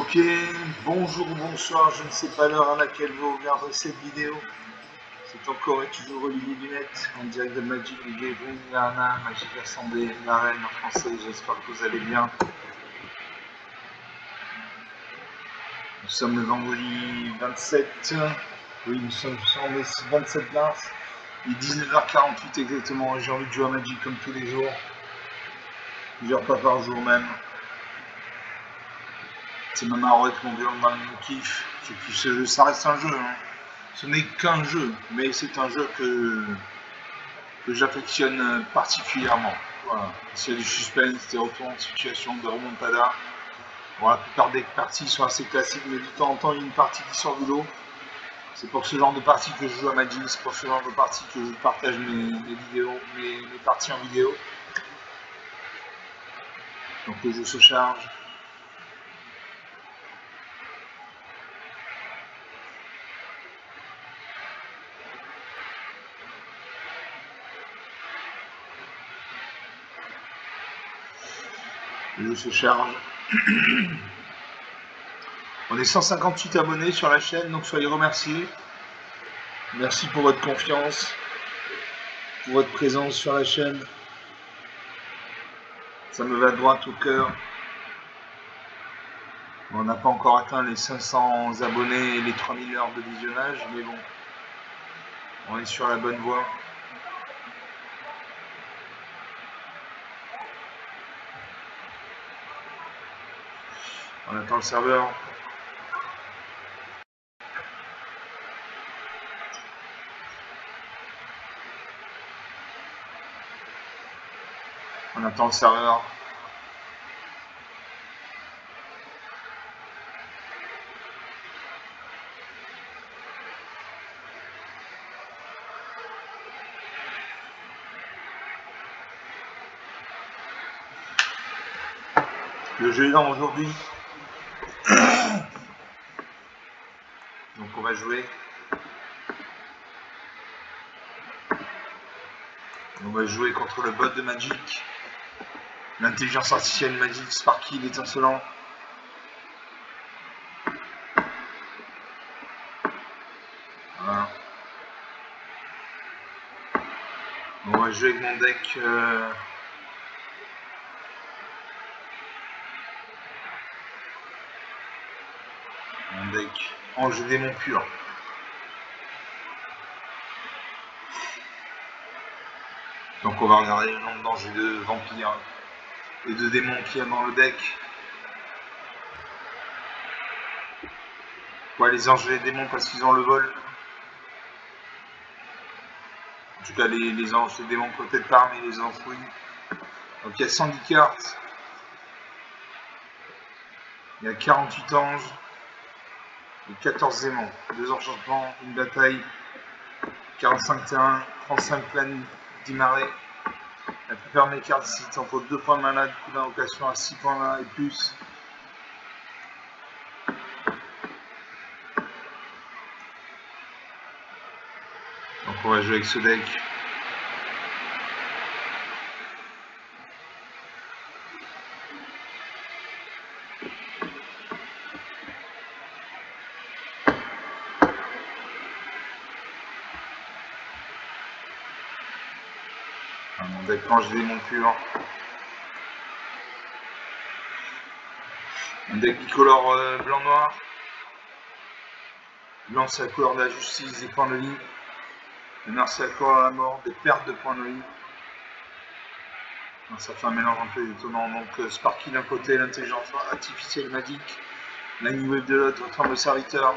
Ok, bonjour, bonsoir, je ne sais pas l'heure à laquelle vous regardez cette vidéo. C'est encore et toujours Olivier Lunette, en direct de Magic Gathering, Arena, Magic Assemblée, l'arène en français, j'espère que vous allez bien. Nous sommes le vendredi 27, oui nous sommes le 27 mars, il est 19h48 exactement, et j'ai envie de jouer à Magic comme tous les jours, plusieurs fois par jour même. C'est ma marotte, mon violon, mon kiff, je kiffe ce jeu, ça reste un jeu, hein. Ce n'est qu'un jeu, mais c'est un jeu que j'affectionne particulièrement. Voilà. S'il y a du suspense, des retours de situation, de remontada. Bon, la plupart des parties sont assez classiques, mais de temps en temps, il y a une partie qui sort du lot. C'est pour ce genre de partie que je joue à Magic, c'est pour ce genre de partie que je partage mes vidéos, mes parties en vidéo. Donc le jeu se charge. Le jeu se charge. On est 158 abonnés sur la chaîne, donc soyez remerciés. Merci pour votre confiance, pour votre présence sur la chaîne. Ça me va droit au cœur. On n'a pas encore atteint les 500 abonnés et les 3000 heures de visionnage, mais bon, on est sur la bonne voie. On attend le serveur. On attend le serveur. Le jeu est lent aujourd'hui. Donc on va jouer. On va jouer contre le bot de Magic. L'intelligence artificielle Magic, Sparky, l'étincelant. Voilà. On va jouer avec mon deck. Mon deck Ange démon pur. Donc on va regarder le nombre d'anges et de vampires et de démons qu'il y a dans le deck. Ouais, les anges et les démons parce qu'ils ont le vol. En tout cas, les anges, les démons peut-être pas, mais les anges, oui. Donc il y a 110 cartes. Il y a 48 anges et 14 démons. 2 enchantements, une bataille, 45 terrains, 35 plaines, 10 marées. La plupart de mes cartes ici entre 2 points de mana, du coup d'invocation à 6 points de mana et plus. Donc on va jouer avec ce deck. Mon deck Ange démon pur. Un deck bicolore blanc-noir. Blanc c'est la couleur de la justice, des points de vie. Le noir c'est la couleur de la mort, des pertes de points de vie. Ça fait un mélange un peu étonnant. Donc Sparky d'un côté, l'intelligence artificielle Magic. L'anime de l'autre, forme de serviteur.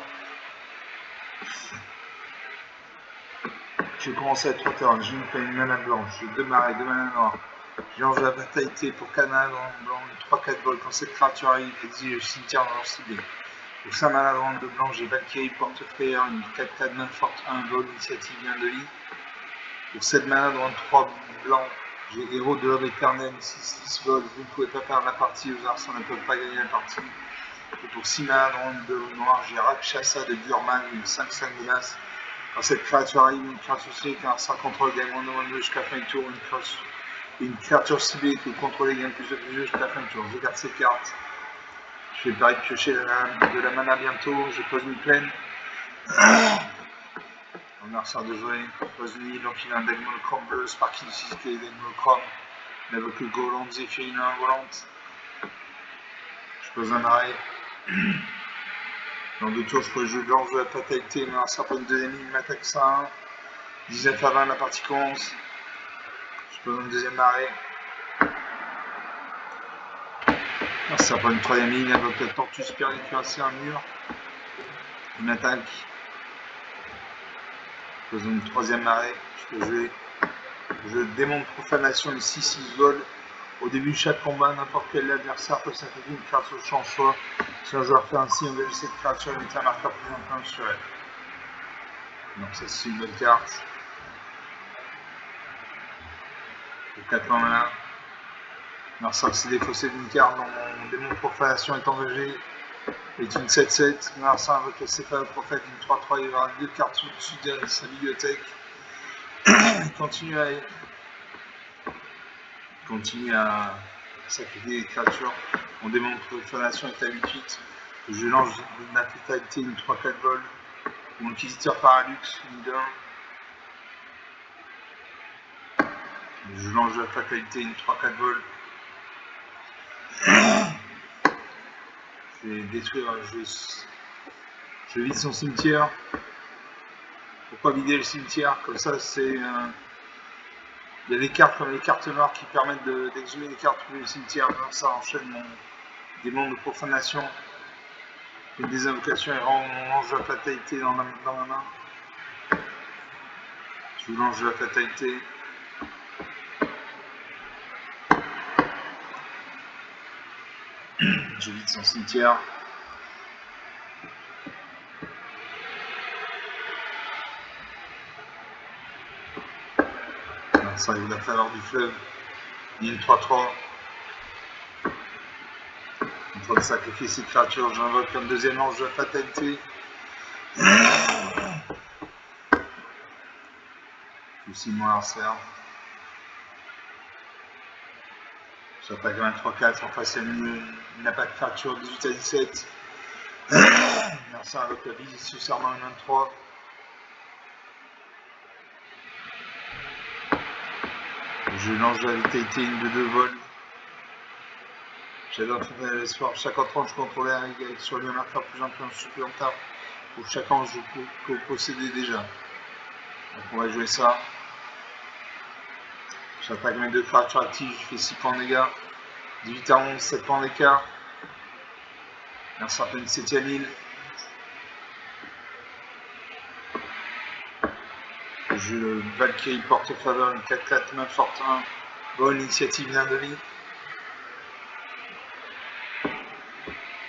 J'ai commencé à 3 terrains, j'ai une mana blanche, j'ai 2 marées, 2 mana noires. J'ai lancé la fatalité pour canal blanc, 3-4 vols. Quand cette créature arrive, exige le cimetière dans leur ciblé. Pour 5 mana blanc, 2 blancs, j'ai Valkyrie, porte-frayeur, une 4-4 main forte, 1 vol, initiative, bien de vie. Pour 7 mana blanc, 3 blancs, j'ai héros de l'homme éternel, 6 vols. Vous ne pouvez pas perdre la partie, aux arçons ne peuvent pas gagner la partie. Et pour 6 mana blanc, 2 noirs, j'ai Rakshasa de Gurman, une 5-5 menace. Quand cette créature arrive, une créature ciblée qui a un 5 contrôle gagne moins de jusqu'à fin du tour, une créature ciblée que vous contrôlez gagne plus de jeu jusqu'à fin du tour. Je garde ces cartes. Je vais pareil piocher de la mana bientôt. Je pose une plaine. On a ressort de jouer. Je pose une île, donc il a un deck monochrome bleu. Sparky ici qui est deck monochrome. Il n'avait que Goland, Zéphirina, volante. Je pose un arrêt. Dans 2 tours, je peux jouer blanc, jouer la fatalité, mais un serpent de deuxième ligne m'attaque ça. 19 à 20, la partie commence. Je pose un deuxième arrêt. Un serpent de troisième ligne, avec la tortue super cuirassée, un mur. Il m'attaque. Je pose une troisième arrêt. Je peux jouer. Je démon de profanation de 6-6 vol. Au début de chaque combat, n'importe quel adversaire peut sacrifier une carte sur le champ choix. Si un joueur fait ainsi, engager cette créature et mettre un marqueur plus important sur elle. Donc ça c'est une bonne carte. Le 4 en main. Narsak s'est défaussé d'une carte dont mon démon de profanation est engagé. Est une 7-7. Narsak avec le céphale prophète une 3-3. Il y aura 2 cartes au-dessus de sa bibliothèque. Il continue à sacrifier les créatures. Mon démon de profanation est à 8-8. Je lance la fatalité une 3-4 vol. Mon inquisiteur Paralux, une 2-1. Je lance la fatalité une 3-4 vol. Je vais détruire, je vide son cimetière. Pourquoi vider le cimetière? Comme ça, c'est. Il y a des cartes comme les cartes noires qui permettent d'exhumer les cartes du cimetière. Alors ça enchaîne mon démon de profanation. Une désinvocation et range la fatalité dans ma main. Je lance la fatalité. Je vide son cimetière. Alors ça arrive la faveur du fleuve. Ligne 3-3. En train de sacrifier cette créature, j'invoque un deuxième ange de la fatalité. Aussi mon harcèle. J'attaque un 3-4, en face il n'a pas de créature, 18 à 17. Merci avec la bise sous serment 23. Je lance la vitalité une de 2 vols. J'adore faire l'espoir. Chaque entrant, je contrôle avec sur lui un marqueur plus un supplémentaire pour chaque ange que vous possédez déjà. Donc on va jouer ça. J'attaque mes 2 créatures actives, je fais 6 points de dégâts. 18 à 11, 7 points d'écart. Un certain 7ème île. Je Valkyrie porte faveur, une 4-4, main forte 1. Bonne initiative d'un demi.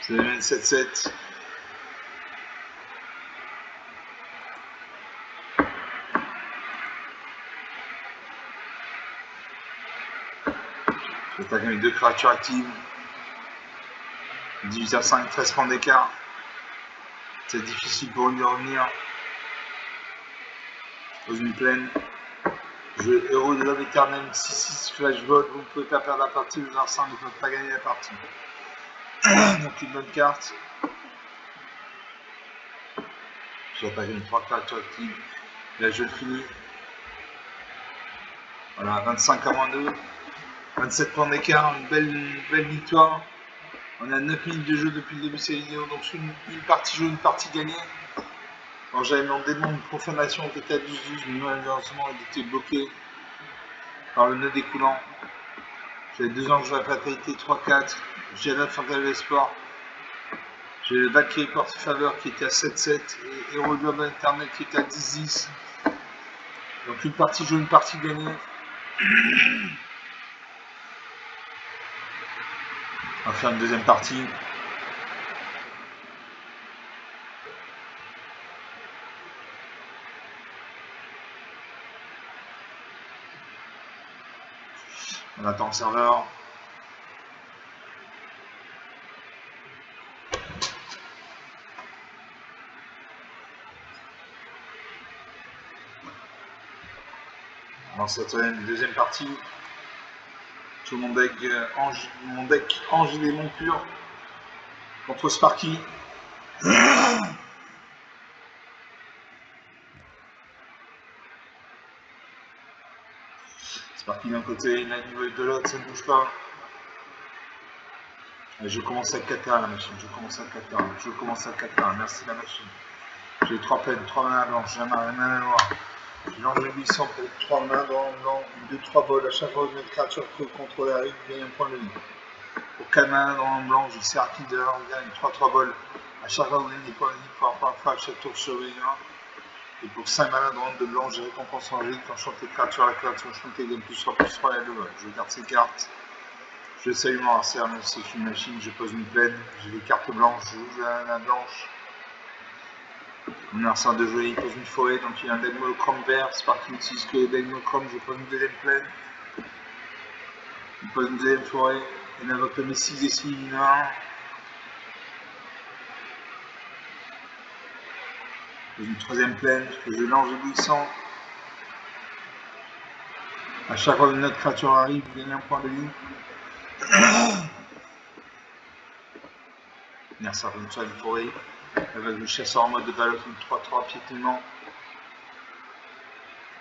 C'est une 7-7. J'attaque mes 2 créatures actives. 18 à 5, 13 points d'écart. C'est difficile pour lui de revenir. Je pose une plaine. Je héros de l'homme éternel 6-6 flash vote. Vous ne pouvez pas perdre la partie, vous Arsène ne peuvent pas gagner la partie. Donc une bonne carte. J'attaque mes 3 créatures actives. Là je finis. Voilà, 25 à moins 2. 27 points d'écart, une belle victoire. On a 9 minutes de jeu depuis le début de cette vidéo, donc une partie jouée, une partie gagnée. Quand j'avais mon démon de profanation qui était à 12-12, mais malheureusement il était bloqué par le nœud découlant. J'avais 2 anges de la fatalité 3-4, j'ai la Fantasme de l'espoir. J'ai le Valkyrie porte faveur qui était à 7-7 et Héros de l'homme éternel qui était à 10-10. Donc une partie jouée, une partie gagnée. On va faire une deuxième partie. On attend le serveur. On lance cette deuxième partie. Tout mon deck ange et démon pur. contre Sparky. Sparky d'un côté, Nani de l'autre, ça ne bouge pas. Et je commence à 4 la machine, je commence à 4 merci la machine. J'ai 3 peines, 3 mains blanches, j'ai ma main noire. Je lance le 800 pour 3 mains dans le blanc, 2-3 bols. À chaque fois que notre créature peut contrôler arrive, il gagne un point de vie. Pour 4 mains dans le blanc, j'ai Serki de l'or, gagne 3-3 bols. À chaque fois que vous gagnez des points de vie, pour à chaque tour sur V1. Et pour 5 mains dans le de blanc, j'ai récompense en vie. Quand je chante les créatures, la créature chantée gagne +3/+3 et le vol. Je garde ces cartes. Je salue mon adversaire, même si c'est une machine, je pose une plaine. J'ai des cartes blanches, je joue la blanche. Mon adversaire de jouer, il pose une forêt, donc il y a un Dagmolochrome vert. Sparky utilise que le Dagmolochrome, je pose une deuxième plaine. Il pose une deuxième forêt. Il invoque mes 6 et 6 mineurs. Il pose une troisième plaine, que je lance éblouissant. À chaque fois que notre créature arrive, vous gagnez un point de vie. Merci à une seule forêt. Avec le chasseur en mode de ballot, une 3-3 piétinement.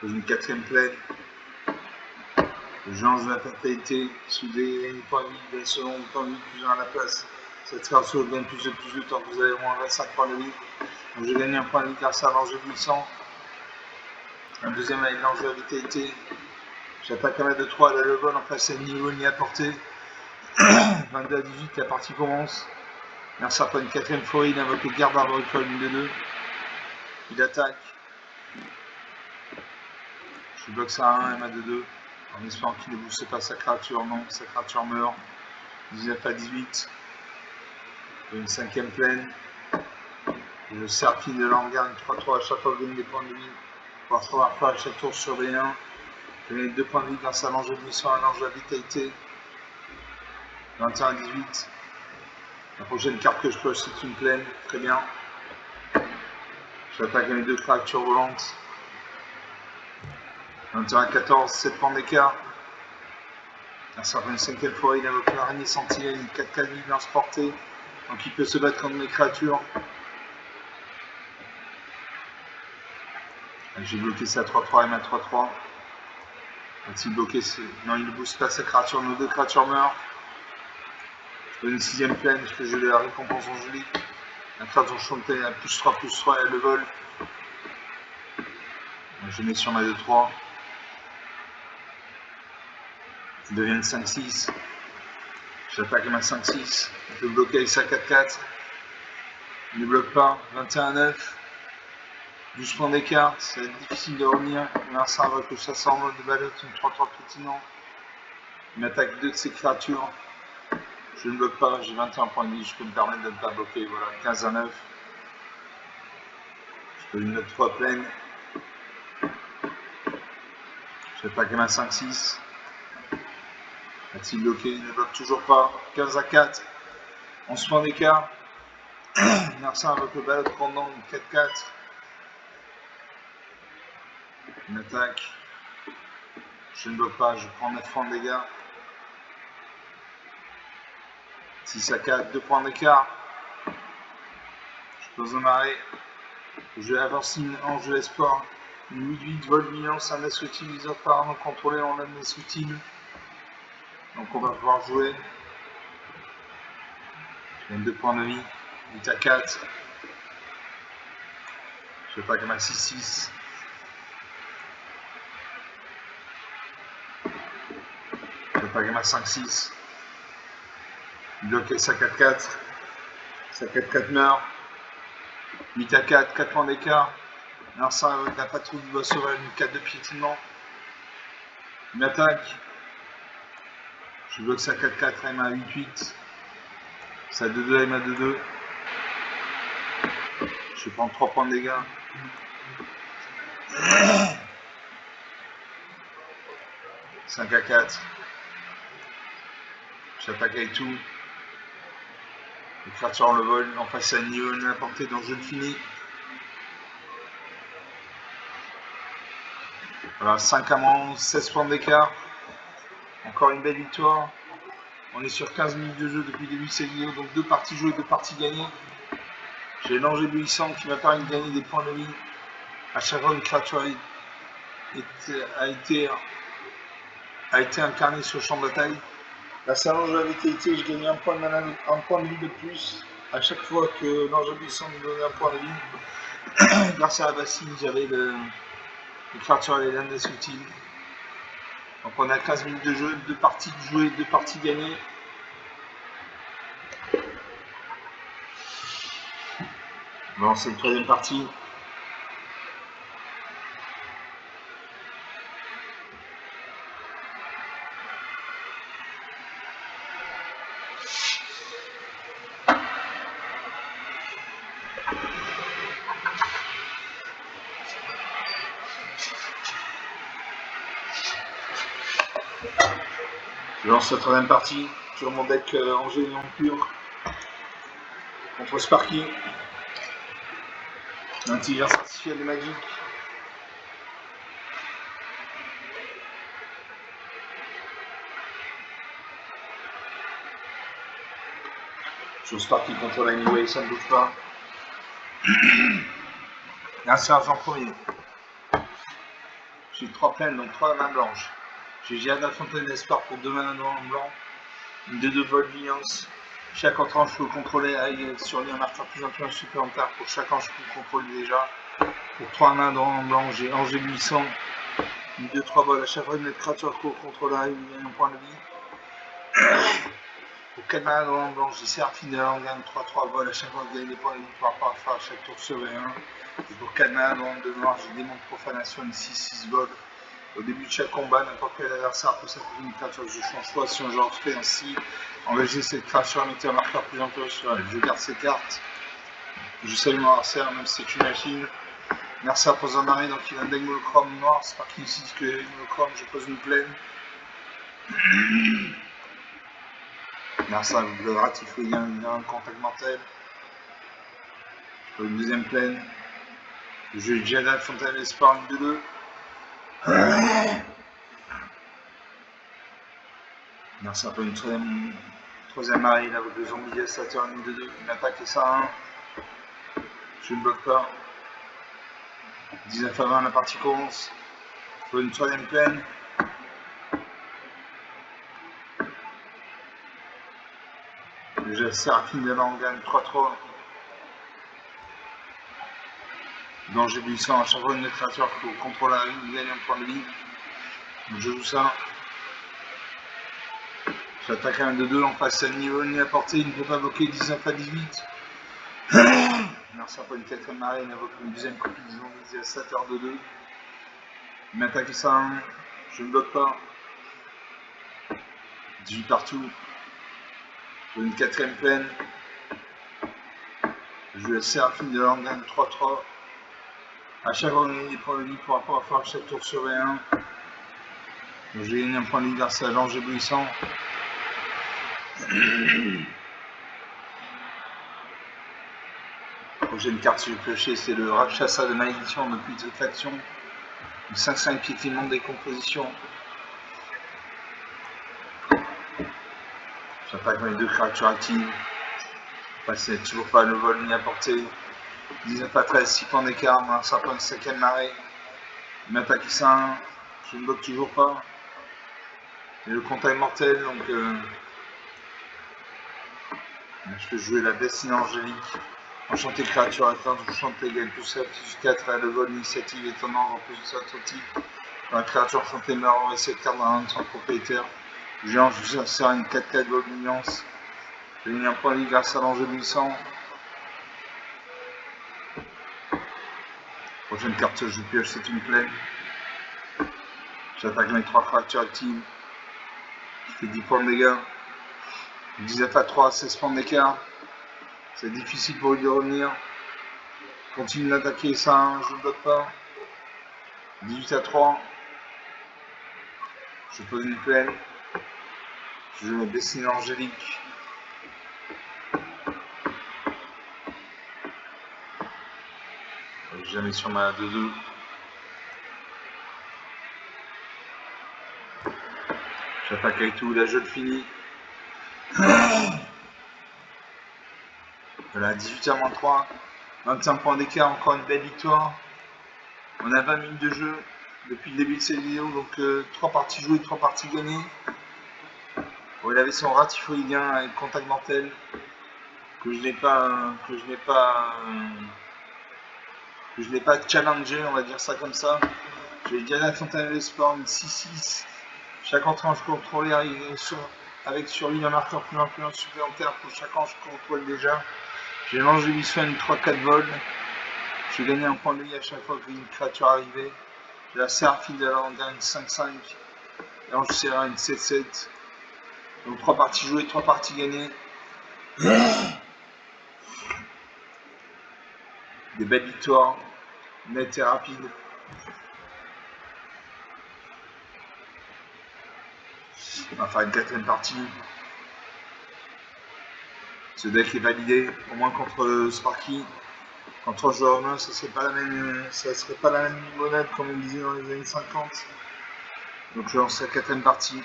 Dans une quatrième plaine. Je lance la fatalité, soudé, une point de vie, selon une point de vie, plus 1 à la place. Cette créature gagne plus de tant que vous avez au moins 25 points de vie. Donc je gagne un point de vie grâce à l'ange éblouissant. Un deuxième avec l'ange de la vitalité. J'attaque à la de 3 à la level, en face à niveau ni à portée. 22 à 18, la partie commence. Merci à une quatrième forêt, il invoque le garde arboricole, une de 2. Il attaque. Je bloque ça à 1, MA de 2. En espérant qu'il ne booste pas sa créature, non, sa créature meurt. 19 à 18. Une cinquième plaine. Et le Serki de l'Angar, 3-3 à chaque fois que vous gagnez des points de vie. Pour 3 fois à chaque tour sur V1. Je gagne 2 points de vie grâce à l'ange de mission, à l'ange de la vitalité. 21 à 18. La prochaine carte que je pioche, c'est une plaine. Très bien. J'attaque mes 2 créatures volantes. 21 à 14, 7 points d'écart. Un certain 5e forêt, il invoque l'araignée sentinelle, une 4-4 vie lance portée. Donc il peut se battre contre mes créatures. J'ai bloqué ça à 3-3 et ma 3-3. A-t-il bloqué Non, il ne booste pas sa créature, nos 2 créatures meurent. Je donne une 6ème plaine parce que je l'ai la récompense angélique. La créature chantée à +3/+3 et elle le vole. Je mets sur ma 2-3. Je deviens 5-6. J'attaque ma 5-6. Il peut bloquer avec sa 4-4. Il ne bloque pas. 21 à 9. 12 points d'écart. Ça va être difficile de revenir. Vincent avec le chasseur en mode de ballotte, une 3-3 pétinant. Il m'attaque 2 de ses créatures. Je ne bloque pas. J'ai 21 points de vie. Je peux me permettre de ne pas bloquer. Voilà, 15 à 9. Je peux une note 3 pleine. J'attaque ma 5-6. A-t-il bloqué? Il ne bloque toujours pas. 15 à 4. 11 points d'écart. Vincent avec le ballotte pendant une 4-4. Une attaque. Je ne bloque pas, je prends 9 points de dégâts. 6 à 4, 2 points d'écart. Je pose un arrêt. Je avance une ange de l'espoir. Une 8-8 vol nuance, un S utilisateur par arme contrôlé en un S utile. Donc on va pouvoir jouer. Je gagne 2 points de vie. 8 à 4. Je fais pas comme un 6-6. Je fais pas comme un 5-6. Il bloque sa 4-4. Sa 4-4 meurt. 8 à 4, 4 points d'écart. Alors ça avec la patrouille du bois sauvage, une 4 de piétinement. Une attaque. Je bloque sa 4-4, M à 8-8. Sa 2-2, M à 2-2. Je prends 3 points de dégâts. 5 à 4. J'attaque avec tout. Les créatures le vol. En face à un niveau à portée, donc je le finis. Voilà, 5 à 11, 16 points d'écart. Encore une belle victoire. On est sur 15 minutes de jeu depuis le début de cette vidéo, donc 2 parties jouées, 2 parties gagnées. J'ai l'Angébéissant qui m'a permis de gagner des points de vie. À chaque fois, une créature a été incarnée sur le champ de bataille. La Salange avait été, je gagnais un point de vie de plus. À chaque fois que l'Angébéissant me donnait un point de vie, grâce à la bassine, j'avais les créatures à l'élène des subtils. Donc on a 15 minutes de jeu, 2 parties jouées, 2 parties gagnées. Bon, c'est une troisième partie. Je lance la troisième partie sur mon deck Angélion pur contre Sparky. L'intelligence artificielle de Magic. Sur Sparky contre l'Anyway, ça ne bouge pas. Un serge en premier. J'ai 3 plaines, donc 3 mains blanches. J'ai Giada Fontaine d'Espoir pour 2 mains en blanc. Une de 2 vol Vigilance. Chaque entrant, je peux contrôler avec sur lui un marqueur plus un supplémentaire. Pour chaque entrant, je peux contrôler déjà. Pour 3 mains en blanc, j'ai Angébéissant. Une 2-3 vols. À chaque fois, une créature que contrôle arrive, il gagne un point de vie. Pour 4 mains en blanc, j'ai Séraphine on gagne 3-3 vols. À chaque fois, je gagne des points de vie par rapport à chaque tour sur 1. Et pour 4 mains de noir, j'ai Démon de Profanation, une 6-6 vols. Au début de chaque combat, n'importe quel adversaire peut s'activer une créature. Je change soit si je refais ainsi. Engager cette créature, mettez un marqueur plus intéressant sur elle. Je garde ces cartes. Je salue mon adversaire, même si c'est une machine. Mercer pose un arrêt, donc il a un deck monochrome noir. C'est pas qu'il utilise que les monochromes, je pose une plaine. Mercer, vous le ratifiez, il y a un contact mortel. Je pose une deuxième plaine. Je Giada Fontaine d'Espoir, une 2-2. Merci un peu une troisième arrêt là avec le zombie dévastateur, une 2-2, une attaque et ça 1. Je ne bloque pas. 19 à 20, la partie commence. Pour une troisième plaine. Déjà Séraphine d'avant, on gagne 3-3. L'Angébéissant à chaque fois une créature pour contrôler la ligne, il gagne un point de vie. Donc je joue ça. J'attaque un 2-2, on passe à niveau ni à portée, il ne peut pas bloquer 19 à 18. Merci à une quatrième marée, il invoque une deuxième copie du zombie dévastateur 2-2. Il m'attaque ça 1, je ne bloque pas. 18 partout. Pour une quatrième plaine. Je laisse Séraphine de l'Angan 3-3. À chaque fois, on gagne des points de vie pour rapport à faire chaque tour sur 1. Donc j'ai gagné un point de vie grâce à l'Angébéissant. La prochaine carte que j'ai piochée, c'est le Rakshasa de malédiction de putréfaction. 5-5 piétinement de décomposition. J'attaque mes 2 créatures actives. C'est toujours pas le vol ni à portée. 19 à 13, 6 points d'écart, un sapin de 5ème marée. Il m'attaque ça 1, je ne bloque toujours pas. Et le contact mortel, donc je peux jouer la destinée angélique. Enchanté créature atteinte, vous chantez égal plus 7, plus 4 à le vol, initiative étonnante, en plus de ça, type. Quand la créature enchantée meurt, on va essayer de carte dans un de son propriétaire. Géant, je vous sers une 4-4 vol dominance. J'ai mis un point de vie grâce à l'Angébéissant. Prochaine carte que je pioche, c'est une plaine. J'attaque mes 3 fractures actives. Je fais 10 points de dégâts. 19 à 3, 16 points d'écart. C'est difficile pour lui de revenir. Continue d'attaquer ça, je ne bloque pas. 18 à 3. Je pose une plaine. Je vais me dessiner angélique. Jamais sur ma 2-2. J'attaque avec tout, là je le finis. Voilà, 18h-3, 25 points d'écart, encore une belle victoire. On a 20 minutes de jeu depuis le début de cette vidéo, donc 3 parties jouées, 3 parties gagnées. Bon, il avait son Ratifo Ligue 1 avec Contact Mortel, que je n'ai pas challengé, on va dire ça comme ça. J'ai gagné à Fontainebleau Sport une 6-6. Chaque entrée en jeu contrôlé avec sur lui un marqueur plus influent supplémentaire pour chaque ange contrôle déjà. J'ai lancé Bisphène une 3-4 vols. J'ai gagné un point de vie à chaque fois qu'une créature arrivait. J'ai la Seraphine de la Landa une 5-5. L'ange Serra une 7-7. Donc 3 parties jouées, 3 parties gagnées. Des belles victoires, nettes et rapides. On va faire une 4ème partie. Ce deck est validé, au moins contre Sparky. En 3 joueurs humains, ça serait pas la même limonade comme on disait dans les années 50. Donc je lance la 4ème partie.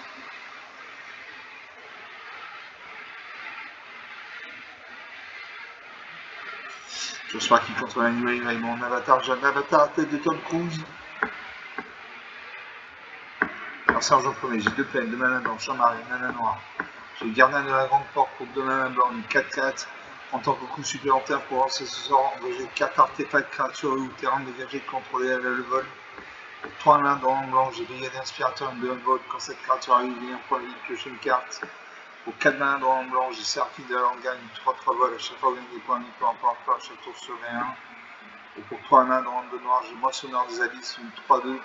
Je Sparky contre la New Wave avec mon avatar. J'ai un avatar à tête de Tom Cruise. Alors Sergent premier, j'ai 2 plaines, 2 mana blancs, Chamari, mana noir. J'ai le gardien de la grande porte pour 2 mana blancs, une 4-4. En tant que coup supplémentaire pour lancer ce sort, engager 4 artefacts, créatures ou terrain dégagés contrôlés à le vol. Pour 3 mains dans le blanc, j'ai brigade inspirateur de vol. Quand cette créature arrive, il y a un point de vie, piocher une carte. Pour 4 mains dans le blanc, j'ai Seraphine de la Langa, une 3-3 vol. À chaque fois, vous gagnez des points de vie, peu importe à chaque tour sur 1. Et pour 3 mains dans le noir, j'ai Moissonneur des Abysses, une 3-2.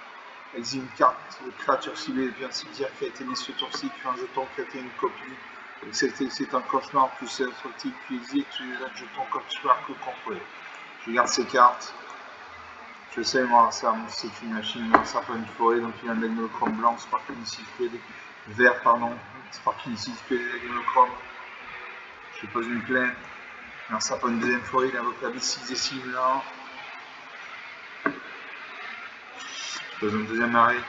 Exile une carte de créature ciblée depuis un cimetière qui a été mise ce tour-ci, puis un jeton qui a été une copie. C'est un cauchemar, plus c'est un type, puis exile, tu les autres jetons comme tu peux que contrôler. Je garde ces cartes. Je sais, moi, ça, c'est une machine, moi, ça peut une forêt, donc il y a un Magnochrome blanc, Sparkinicide, vert, pardon, Sparkinicide, Magnochrome. Je pose une plaine. Un sapin une deuxième forêt, il invoque la B6 et 6 là. Je pose une deuxième arrêt.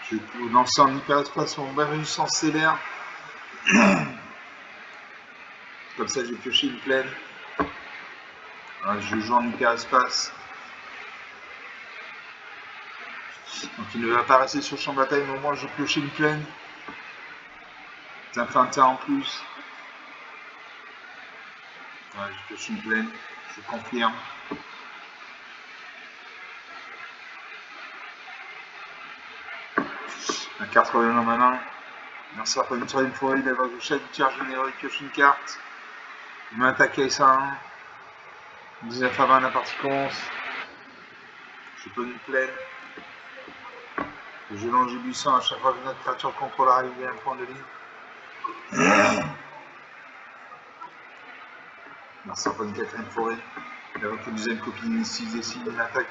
Je peux lancer en hyperespace mon Berus en célère. Comme ça, j'ai pioché une plaine. Voilà, je joue en hyperespace. Donc il ne va pas rester sur le champ de bataille, mais au moins je pioché une plaine. Ça me fait un terrain en plus. Voilà, je pioche une plaine. Je confirme. La carte revient dans ma main. Merci après une troisième forêt, il va gauche du tiers généreux, il pioche une carte. Il m'a attaqué avec ça 1. 19 à 20, la partie commence. Je pose une plaine. Je lance du buisson à chaque fois que notre créature contrôle arrive, il y a un point de ligne. Merci après une quatrième forêt. Il invoque une deuxième copie 6 et 6, il attaque.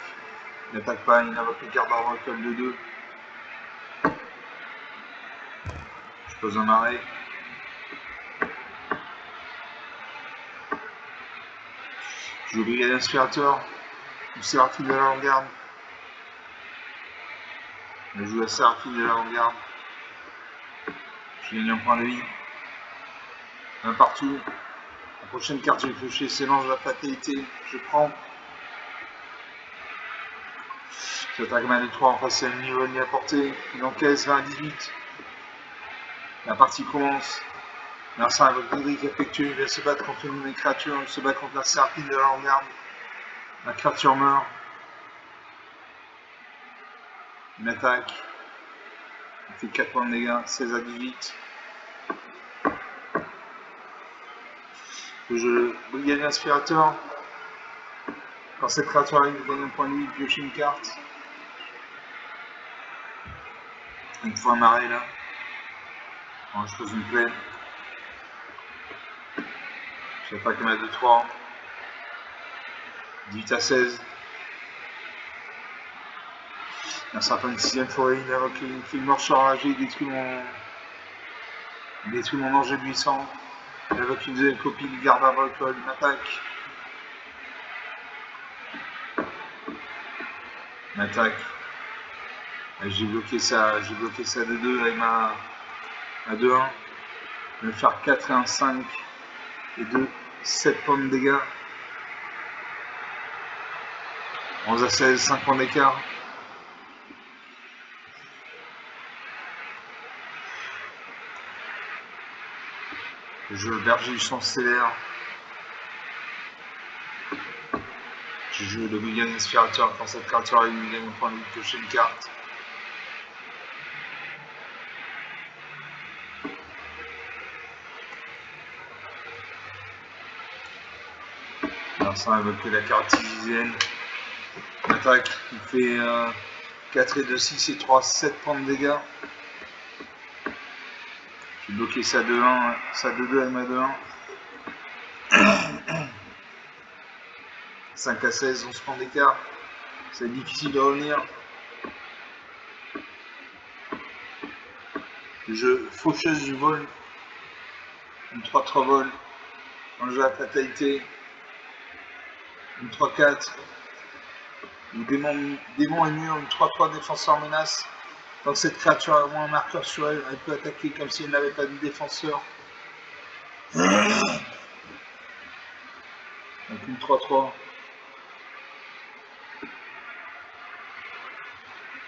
Il n'attaque pas, il invoque le garde d'arbre école de 2. Je pose un marais. Je joue brigade inspirateur. Ou Séraphine de la Vanguarde. Je joue la Séraphine de la Vanguarde. Je gagne un point de vie. Un partout. La prochaine carte que je vais piocher, c'est l'ange de la fatalité. Je prends. J'attaque ma D3 en face à niveau ni à portée. Il encaisse 20 à 18. La partie commence. Mercenaire avec Godric affectueux, il va se battre contre une des créatures, il se bat contre la Séraphine de la Vanguarde. La créature meurt. Il m'attaque. Il fait 4 points de dégâts, 16 à 18. Je brigade l'aspirateur. Quand cette créature arrive, il gagne un point de vie, il pioche une carte. Une fois un marais là. Alors, je pose une plaine. J'attaque ma 2-3. 18 à 16. Un certain une 6ème forêt, il fait une marche enragée, il détruit mon ange de 800. Il invoque une deuxième copie, il garde un vol, il m'attaque. Il m'attaque. J'ai bloqué ça de 2 avec ma 2-1. Je vais faire 4 et un 5 et 2, 7 points de dégâts. 11 à 16, 5 points d'écart. Je joue le berger du sang stellaire. Je joue le Wigan Inspirateur. Quand cette créature arrive, il gagne un point de vie, piocher une carte. Alors ça invoque la carte Tizienne. Attaque, il fait 4 et 2, 6 et 3, 7 points de dégâts. Je vais bloquer ça 2-1, ça 2-2 avec ma 2-1. 5 à 16, 11 points d'écart. C'est difficile de revenir. Je faucheuse du vol. Une 3-3 vol. Un jeu à fatalité. Une 3-4. Ou démon et mur. Une 3-3 défenseur menace. Donc cette créature a moins un marqueur sur elle. Elle peut attaquer comme si elle n'avait pas de défenseur. Donc une 3-3.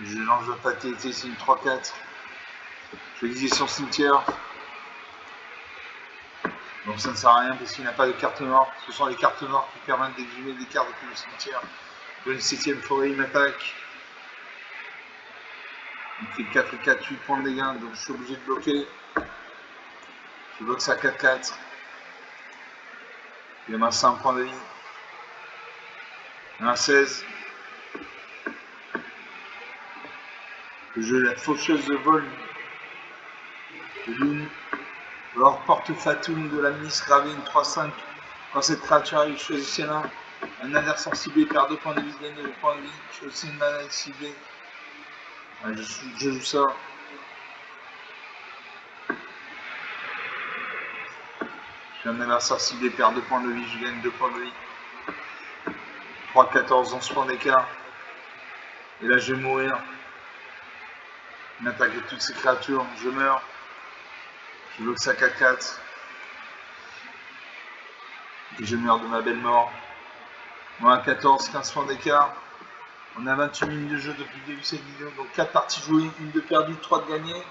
Je lance la fatalité, c'est une 3-4. Je vais exiger son cimetière. Donc ça ne sert à rien parce qu'il n'a pas de carte noire. Ce sont les cartes noires qui permettent d'exiler des cartes depuis le cimetière. De une 7ème forêt, il m'attaque. Il fait 4 et 4, 8 points de dégâts, donc je suis obligé de bloquer. Je bloque ça à 4-4. Il a massé un point de vie. Un 16. Le jeu la faucheuse de vol de Lune. Alors porte Fatoum de la ministre gravée une 3-5. Quand cette créature arrive, choisissez un adversaire ciblé perd 2 points de vie, gagne 2 points de vie. Choisissez une manette ciblée. Ouais, je joue ça. Je suis un adversaire ciblé, perd 2 points de vie, je gagne 2 points de vie. 3, 14, 11 points d'écart. Et là je vais mourir. Une attaque de toutes ces créatures, je meurs. Je bloque ça 4-4. Et je meurs de ma belle mort. Moi, 14, 15 points d'écart. On a 28 minutes de jeu depuis le début de cette vidéo. Donc 4 parties jouées, 1 de perdu, 3 de gagné.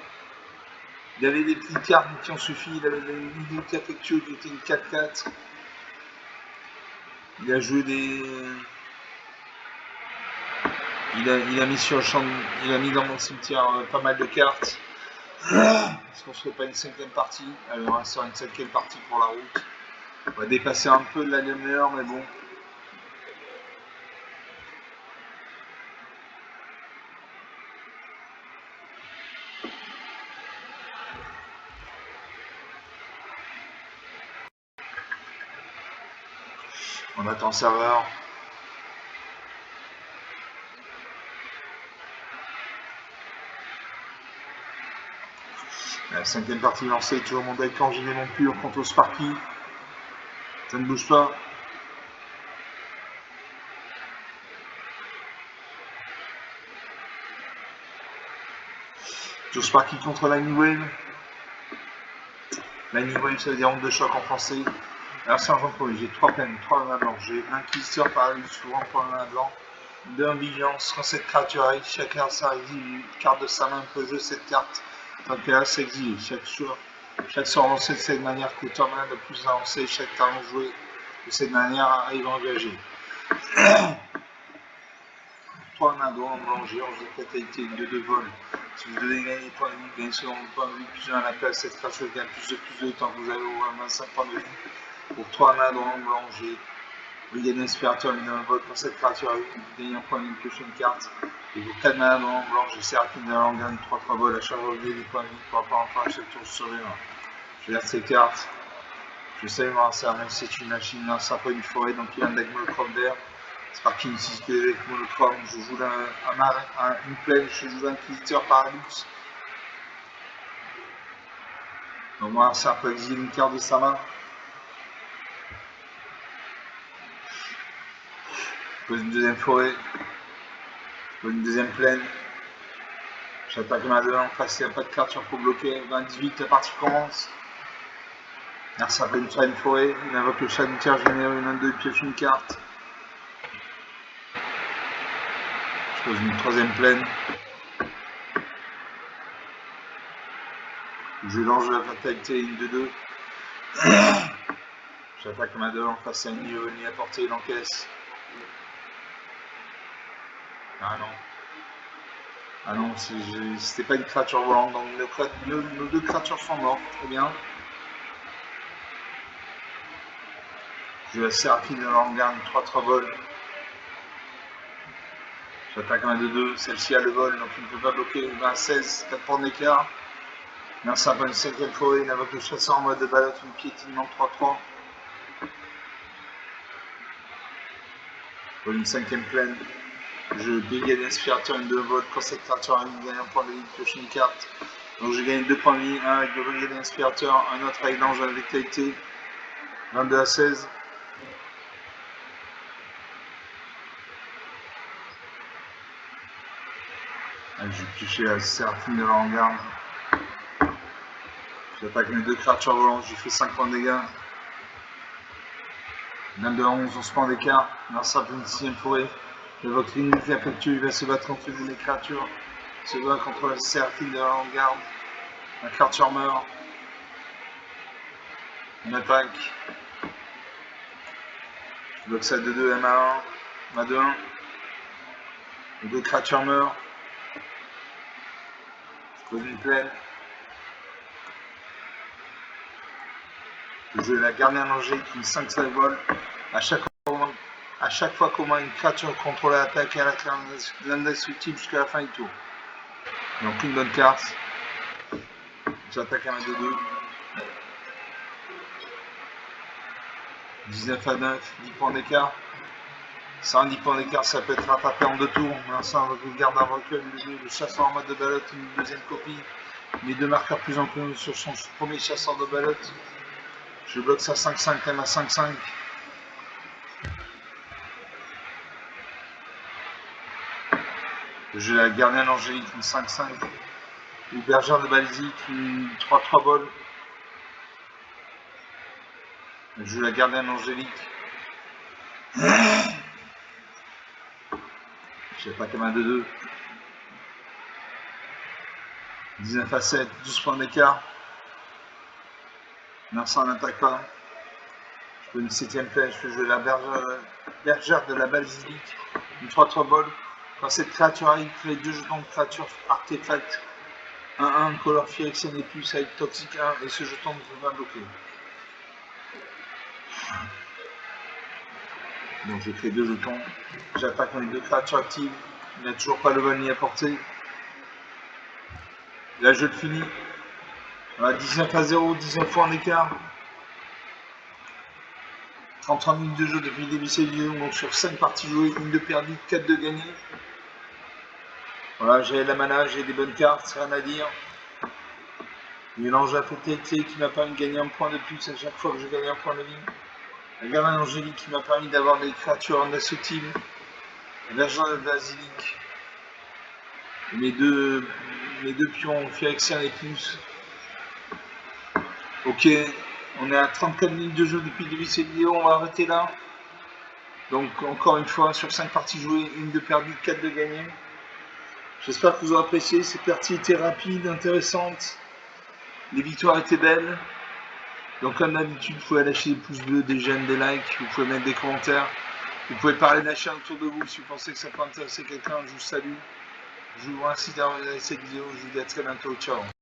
Il y avait des petites cartes qui ont suffi. Il avait une vidéo cafectio qui était une 4-4. Il a joué des. Il a mis sur le champ. Il a mis dans mon cimetière pas mal de cartes. Parce qu'on ne ferait pas une 5ème partie. Alors on va sur une 5ème partie pour la route. On va dépasser un peu de la demi-heure, mais bon. On attend le serveur. La 5ème partie lancée, toujours mon deck quand j'ai des mon pur contre Sparky. Ça ne bouge pas. Toujours Sparky contre Lightning Wave. Lightning Wave, ça veut dire onde de choc en français. Alors c'est un jeu pour lui, j'ai 3 peines, 3 mana blancs. J'ai l'inquisiteur paralyse souvent pour un mana blanc. 2 vigilance, quand cette créature arrive, chacun s'exile une carte de sa main peut jouer cette carte. Tant qu'elle s'exile, chaque sort lancé de cette manière coûte un mana de plus avancé, chaque talent joué de cette manière arrive engagé. 3 mains en blanc, j'ai 11 de fatalité, 2 de vol. Si vous devez gagner des points de vie, gagnez selon le point de vie, plus un appel, cette créature gagne plus de temps que vous avez au moins 25 points de vie. Pour 3 mains en blanc, j'ai Wigan Inspirateur, un vol pour cette créature, vous gagnez un point de vie, piocher une carte. Et pour 4 mains en blanc, j'ai Seraphine de la langue, gagne 3-3 vols, à chaque fois des points de vie pour avoir un point à chaque tour sur les mains. Je garde ces cartes. Je sais voir ça, même si c'est une machine, non, c'est pas une forêt, donc il y a un deck monochrome vert. Sparky utilise que des decks monochrome, je joue une plaine, je joue l'inquisiteur paradoxe. Donc moi, ça peut exiler une carte de sa main. Je pose une deuxième forêt. Je pose une deuxième plaine. J'attaque ma 2 en face, il n'y a pas de carte pour bloquer. 28, la partie commence. Merci à une forêt, il invoque le chalutière généreux, une 2, il pioche une carte. Je pose une troisième plaine. Je lance la fatalité, une 2-2. J'attaque ma 2 en face à une ni à portée, il encaisse. Ah non. Ah non, c'était pas une créature volante, donc nos deux créatures sont mortes, très bien. Je la Séraphine de l'Angarde, 3-3 vol. J'attaque ma 2-2, celle-ci a le vol, donc il ne peut pas bloquer. 20-16, 4 points d'écart. Merci à une cinquième forêt, il invoque le chasseur en mode de balotte, une piétinement 3-3. Pour une cinquième plaine. Je dégage l'aspirateur, une 2 vol. Quand cette créature a gagné un point de vie, je pioche une carte. Donc j'ai gagné 2 points de vie, un avec le brigadier d'inspirateur, un autre avec l'ange de la vitalité. 22-16. Je vais piocher la Séraphine de l'Angarde. J'attaque mes deux créatures volantes, j'ai fait 5 points de dégâts. 22-11, 11 points d'écart. Merci à une sixième forêt. J'évoque l'unité affectueuse, il va se battre contre une des créatures. Il se bat contre la Séraphine de l'Angarde. La créature meurt. On attaque. Je bloque ça 2-2 MA1. Ma 2-1. Les deux créatures meurent. Je pose une plaine. Je joue la gardienne angélique, une 5-5 vol. À chaque fois qu'au moins une créature contrôle l'attaque et à l'indestructible jusqu'à la fin du tour. Donc une bonne carte. J'attaque à ma 2-2. 19-9, 10 points d'écart. 110 points d'écart, ça peut être rattrapé en 2 tours. Ça, on va garder un recueil, le chasseur en mode de balotte, une deuxième copie. Mes deux marqueurs plus en plus sur son premier chasseur de balotte. Je bloque ça 5-5, M à 5-5. J'ai la gardienne angélique, une 5-5. Une bergère de balisique, une 3-3 vol. Je joue la gardienne angélique. J'attaque à ma 2-2. 19-7, 12 points d'écart. Merci, on n'attaque pas. Je fais une 7ème flèche, je joue la bergère de la basilique, une 3-3 vol. Quand cette créature arrive, crée 2 jetons de créature artefact. 1-1, color Phyrexian et plus avec toxique 1, et ce jeton ne peut pas bloquer. Donc j'ai créé 2 jetons. J'attaque avec 2 créatures actives. Il n'a toujours pas le vol ni à portée. Là je le finis. Voilà, 19-0, 19 points d'écart. 33 minutes de jeu depuis le début de cette vidéo, donc sur 5 parties jouées, 1 de perdu, 4 de gagné. Voilà, j'ai la mana, j'ai des bonnes cartes, c'est rien à dire. Il y a l'ange à fatalité qui m'a permis de gagner un point de plus à chaque fois que je gagne un point de vie. La gardienne angélique qui m'a permis d'avoir des créatures indestructibles. La bergère de basilique. Mes deux pions Phyrexian et plus. Ok, on est à 34 minutes de jeu depuis le début de cette vidéo, on va arrêter là. Donc encore une fois, sur 5 parties jouées, 1 de perdu, 4 de gagné. J'espère que vous aurez apprécié, ces parties étaient rapides, intéressantes. Les victoires étaient belles. Donc comme d'habitude, vous pouvez lâcher des pouces bleus, des j'aime, des likes, vous pouvez mettre des commentaires. Vous pouvez parler de la chaîne autour de vous si vous pensez que ça peut intéresser quelqu'un. Je vous salue. Je vous remercie d'avoir regardé cette vidéo. Je vous dis à très bientôt. Ciao.